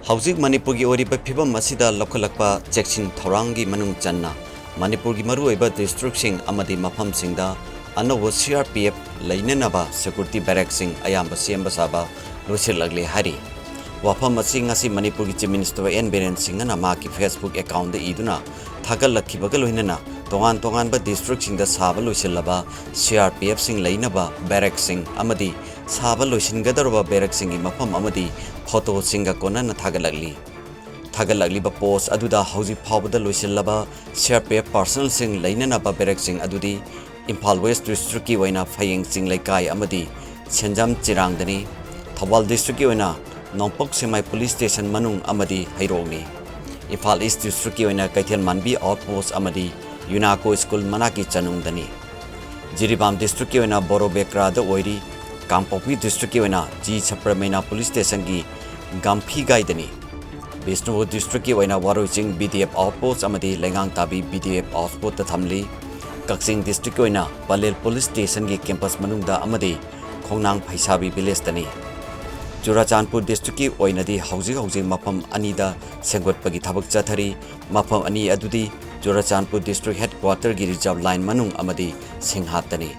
Housing Manipur gi ori ba phibam masida lokhalakpa cheksin thorangi manung channa Manipur gi maru oiba district sing amadi mafam singda anowo CRPF Leinaba security barrack sing ayamba siamba Saba Loisillakle hari wafam asing asi Manipur gi Chief Minister Biren Singh na ma ki Facebook account de iduna thagal lakhibaga loinana tongan ba district sing da Saba Loisillaba CRPF sing Leinaba Barrack sing amadi Saba Loisingadarba Barrack sing gi mafam amadi photo singa kona na thagalakli ba post aduda hauji phawda loisillaba CRPF personal sing Leinaba Barrack sing adudi Imphal West district ki waina phayeng sing laikai amadi Senjam Chirangdani Thawal district ki waina Nongpok Semai police station manung amadi hairongni Imphal East district ki waina Kaithian Manbi outpost amadi Unako school manaki chanungdani Jiribam district ki waina Boro Bekra da oiri Kampopi district ki waina Ji Chapramena police station ki Gamphi Gaidani Bisnu district ki waina Waroiching BDF outpost amadi Lengang Tabi BDF outpost ta thamli Kaksing district ki waina Palel police station ki campus manungda amadi Khongnang Phaisabi village tani Churachandpur district ki waina di hauji mafam anida sengotpagi thabak chathari mafam ani adudi Churachandpur district headquarter gi reserve line manung amadi Singhat tani